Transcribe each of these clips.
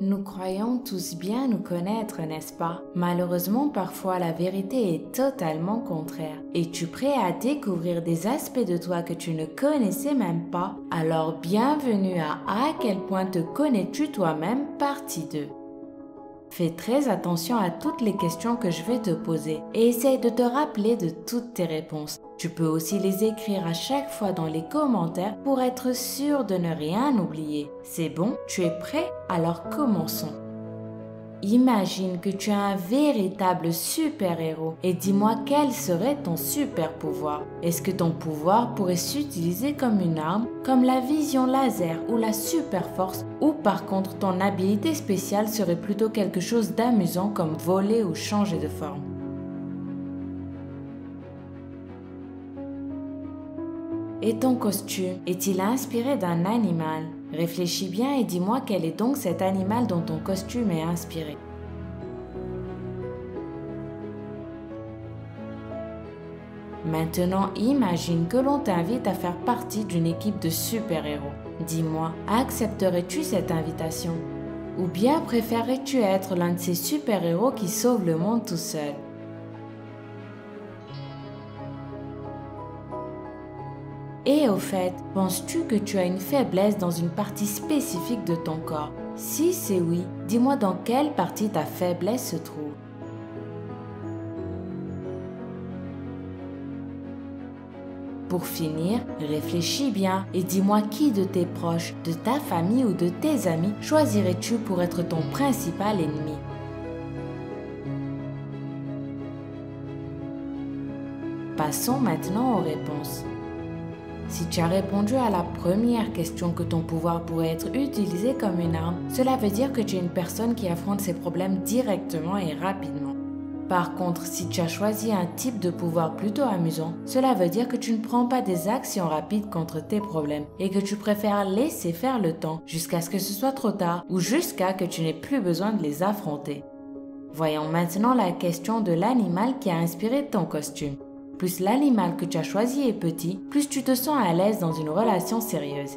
Nous croyons tous bien nous connaître, n'est-ce pas? Malheureusement, parfois la vérité est totalement contraire. Es-tu prêt à découvrir des aspects de toi que tu ne connaissais même pas? Alors bienvenue à quel point te connais-tu toi-même, partie 2. Fais très attention à toutes les questions que je vais te poser et essaye de te rappeler de toutes tes réponses. Tu peux aussi les écrire à chaque fois dans les commentaires pour être sûr de ne rien oublier. C'est bon? Tu es prêt? Alors commençons. Imagine que tu es un véritable super-héros et dis-moi quel serait ton super pouvoir. Est-ce que ton pouvoir pourrait s'utiliser comme une arme, comme la vision laser ou la super force, ou par contre ton habilité spéciale serait plutôt quelque chose d'amusant comme voler ou changer de forme? Et ton costume est-il inspiré d'un animal? Réfléchis bien et dis-moi quel est donc cet animal dont ton costume est inspiré. Maintenant, imagine que l'on t'invite à faire partie d'une équipe de super-héros. Dis-moi, accepterais-tu cette invitation? Ou bien préférerais-tu être l'un de ces super-héros qui sauvent le monde tout seul? Et au fait, penses-tu que tu as une faiblesse dans une partie spécifique de ton corps? Si c'est oui, dis-moi dans quelle partie ta faiblesse se trouve. Pour finir, réfléchis bien et dis-moi qui de tes proches, de ta famille ou de tes amis choisirais-tu pour être ton principal ennemi? Passons maintenant aux réponses. Si tu as répondu à la première question que ton pouvoir pourrait être utilisé comme une arme, cela veut dire que tu es une personne qui affronte ses problèmes directement et rapidement. Par contre, si tu as choisi un type de pouvoir plutôt amusant, cela veut dire que tu ne prends pas des actions rapides contre tes problèmes et que tu préfères laisser faire le temps jusqu'à ce que ce soit trop tard ou jusqu'à que tu n'aies plus besoin de les affronter. Voyons maintenant la question de l'animal qui a inspiré ton costume. Plus l'animal que tu as choisi est petit, plus tu te sens à l'aise dans une relation sérieuse.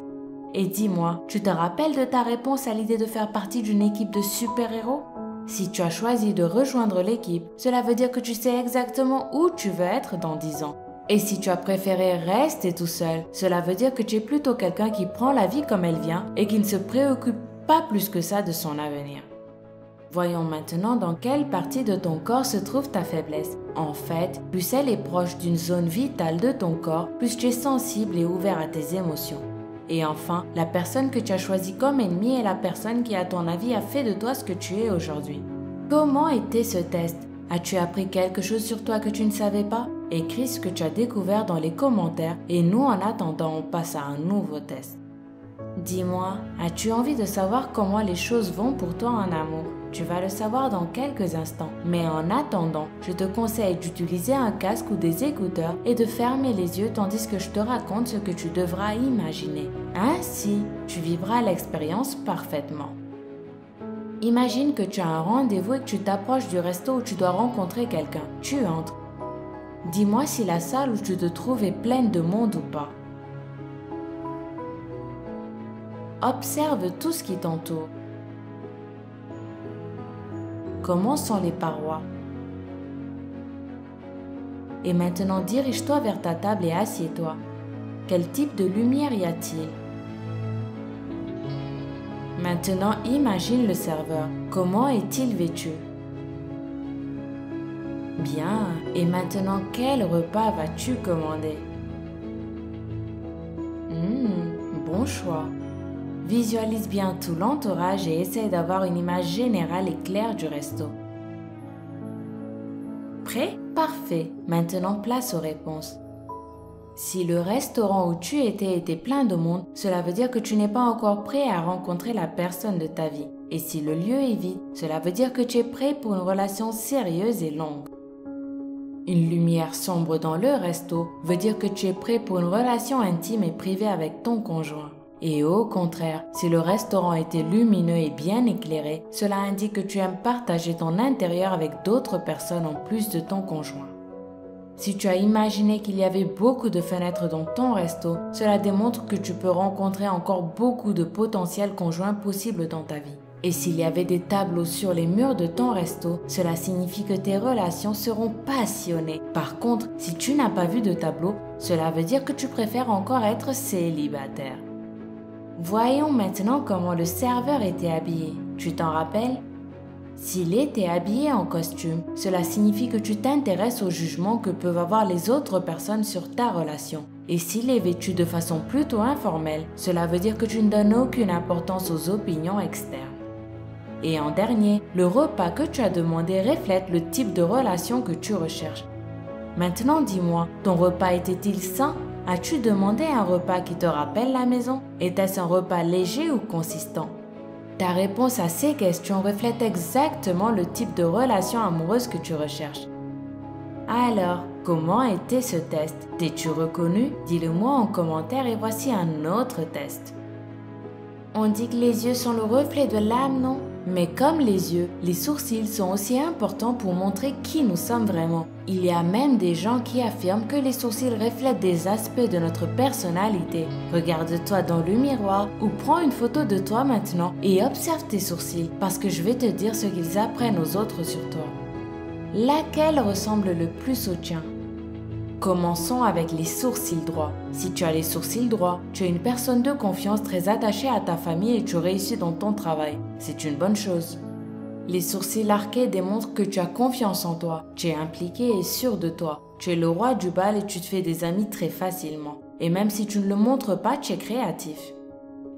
Et dis-moi, tu te rappelles de ta réponse à l'idée de faire partie d'une équipe de super-héros? Si tu as choisi de rejoindre l'équipe, cela veut dire que tu sais exactement où tu veux être dans 10 ans. Et si tu as préféré rester tout seul, cela veut dire que tu es plutôt quelqu'un qui prend la vie comme elle vient et qui ne se préoccupe pas plus que ça de son avenir. Voyons maintenant dans quelle partie de ton corps se trouve ta faiblesse. En fait, plus elle est proche d'une zone vitale de ton corps, plus tu es sensible et ouvert à tes émotions. Et enfin, la personne que tu as choisie comme ennemie est la personne qui, à ton avis, a fait de toi ce que tu es aujourd'hui. Comment était ce test? As-tu appris quelque chose sur toi que tu ne savais pas? Écris ce que tu as découvert dans les commentaires et nous, en attendant, on passe à un nouveau test. Dis-moi, as-tu envie de savoir comment les choses vont pour toi en amour? Tu vas le savoir dans quelques instants. Mais en attendant, je te conseille d'utiliser un casque ou des écouteurs et de fermer les yeux tandis que je te raconte ce que tu devras imaginer. Ainsi, tu vivras l'expérience parfaitement. Imagine que tu as un rendez-vous et que tu t'approches du resto où tu dois rencontrer quelqu'un. Tu entres. Dis-moi si la salle où tu te trouves est pleine de monde ou pas. Observe tout ce qui t'entoure. Comment sont les parois? Et maintenant, dirige-toi vers ta table et assieds-toi. Quel type de lumière y a-t-il? Maintenant, imagine le serveur. Comment est-il vêtu? Bien. Et maintenant, quel repas vas-tu commander? Bon choix. Visualise bien tout l'entourage et essaie d'avoir une image générale et claire du resto. Prêt? Parfait. Maintenant, place aux réponses. Si le restaurant où tu étais était plein de monde, cela veut dire que tu n'es pas encore prêt à rencontrer la personne de ta vie. Et si le lieu est vide, cela veut dire que tu es prêt pour une relation sérieuse et longue. Une lumière sombre dans le resto veut dire que tu es prêt pour une relation intime et privée avec ton conjoint. Et au contraire, si le restaurant était lumineux et bien éclairé, cela indique que tu aimes partager ton intérieur avec d'autres personnes en plus de ton conjoint. Si tu as imaginé qu'il y avait beaucoup de fenêtres dans ton resto, cela démontre que tu peux rencontrer encore beaucoup de potentiels conjoints possibles dans ta vie. Et s'il y avait des tableaux sur les murs de ton resto, cela signifie que tes relations seront passionnées. Par contre, si tu n'as pas vu de tableau, cela veut dire que tu préfères encore être célibataire. Voyons maintenant comment le serveur était habillé. Tu t'en rappelles? S'il était habillé en costume, cela signifie que tu t'intéresses au jugement que peuvent avoir les autres personnes sur ta relation. Et s'il est vêtu de façon plutôt informelle, cela veut dire que tu ne donnes aucune importance aux opinions externes. Et en dernier, le repas que tu as demandé reflète le type de relation que tu recherches. Maintenant dis-moi, ton repas était-il sain? As-tu demandé un repas qui te rappelle la maison? Était-ce un repas léger ou consistant? Ta réponse à ces questions reflète exactement le type de relation amoureuse que tu recherches. Alors, comment était ce test? T'es-tu reconnu? Dis-le-moi en commentaire et voici un autre test. On dit que les yeux sont le reflet de l'âme, non? Mais comme les yeux, les sourcils sont aussi importants pour montrer qui nous sommes vraiment. Il y a même des gens qui affirment que les sourcils reflètent des aspects de notre personnalité. Regarde-toi dans le miroir ou prends une photo de toi maintenant et observe tes sourcils parce que je vais te dire ce qu'ils apprennent aux autres sur toi. Laquelle ressemble le plus au tien? Commençons avec les sourcils droits. Si tu as les sourcils droits, tu es une personne de confiance très attachée à ta famille et tu réussis dans ton travail. C'est une bonne chose. Les sourcils arqués démontrent que tu as confiance en toi, tu es impliqué et sûr de toi. Tu es le roi du bal et tu te fais des amis très facilement. Et même si tu ne le montres pas, tu es créatif.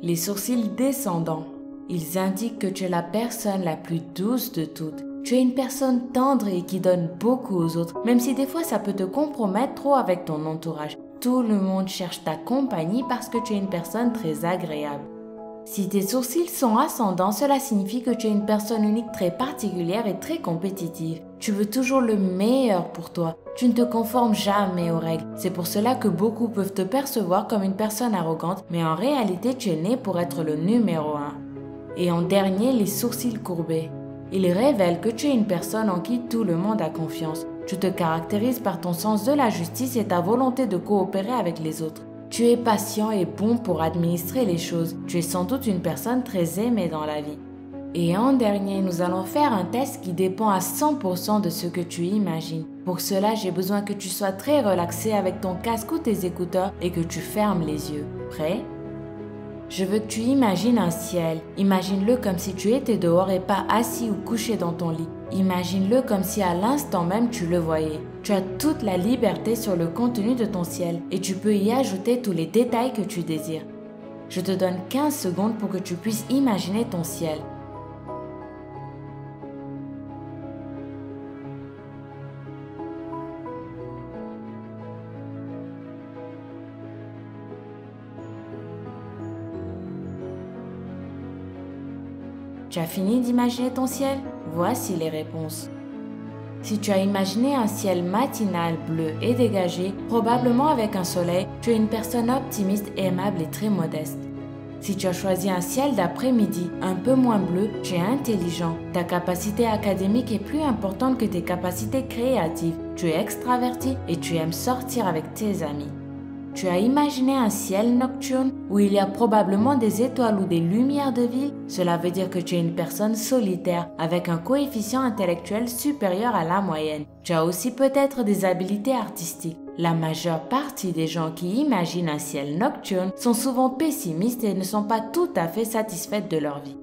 Les sourcils descendants. Ils indiquent que tu es la personne la plus douce de toutes. Tu es une personne tendre et qui donne beaucoup aux autres, même si des fois ça peut te compromettre trop avec ton entourage. Tout le monde cherche ta compagnie parce que tu es une personne très agréable. Si tes sourcils sont ascendants, cela signifie que tu es une personne unique très particulière et très compétitive. Tu veux toujours le meilleur pour toi. Tu ne te conformes jamais aux règles. C'est pour cela que beaucoup peuvent te percevoir comme une personne arrogante, mais en réalité tu es né pour être le numéro 1. Et en dernier, les sourcils courbés. Ils révèlent que tu es une personne en qui tout le monde a confiance. Tu te caractérises par ton sens de la justice et ta volonté de coopérer avec les autres. Tu es patient et bon pour administrer les choses. Tu es sans doute une personne très aimée dans la vie. Et en dernier, nous allons faire un test qui dépend à 100% de ce que tu imagines. Pour cela, j'ai besoin que tu sois très relaxé avec ton casque ou tes écouteurs et que tu fermes les yeux. Prêt? Je veux que tu imagines un ciel. Imagine-le comme si tu étais dehors et pas assis ou couché dans ton lit. Imagine-le comme si à l'instant même tu le voyais. Tu as toute la liberté sur le contenu de ton ciel et tu peux y ajouter tous les détails que tu désires. Je te donne 15 secondes pour que tu puisses imaginer ton ciel. Tu as fini d'imaginer ton ciel? Voici les réponses. Si tu as imaginé un ciel matinal bleu et dégagé, probablement avec un soleil, tu es une personne optimiste, aimable et très modeste. Si tu as choisi un ciel d'après-midi un peu moins bleu, tu es intelligent. Ta capacité académique est plus importante que tes capacités créatives. Tu es extraverti et tu aimes sortir avec tes amis. Tu as imaginé un ciel nocturne où il y a probablement des étoiles ou des lumières de ville. Cela veut dire que tu es une personne solitaire avec un coefficient intellectuel supérieur à la moyenne. Tu as aussi peut-être des habiletés artistiques. La majeure partie des gens qui imaginent un ciel nocturne sont souvent pessimistes et ne sont pas tout à fait satisfaits de leur vie.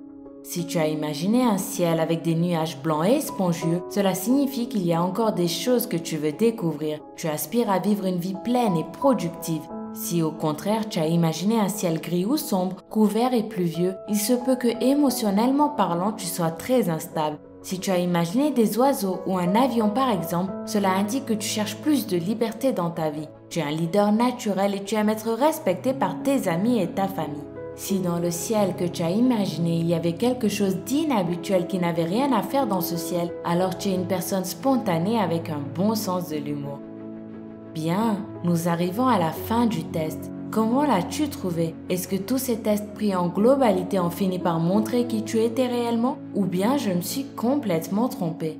Si tu as imaginé un ciel avec des nuages blancs et spongieux, cela signifie qu'il y a encore des choses que tu veux découvrir. Tu aspires à vivre une vie pleine et productive. Si au contraire tu as imaginé un ciel gris ou sombre, couvert et pluvieux, il se peut que émotionnellement parlant tu sois très instable. Si tu as imaginé des oiseaux ou un avion par exemple, cela indique que tu cherches plus de liberté dans ta vie. Tu es un leader naturel et tu aimes être respecté par tes amis et ta famille. Si dans le ciel que tu as imaginé, il y avait quelque chose d'inhabituel qui n'avait rien à faire dans ce ciel, alors tu es une personne spontanée avec un bon sens de l'humour. Bien, nous arrivons à la fin du test. Comment l'as-tu trouvé? Est-ce que tous ces tests pris en globalité ont fini par montrer qui tu étais réellement? Ou bien je me suis complètement trompée?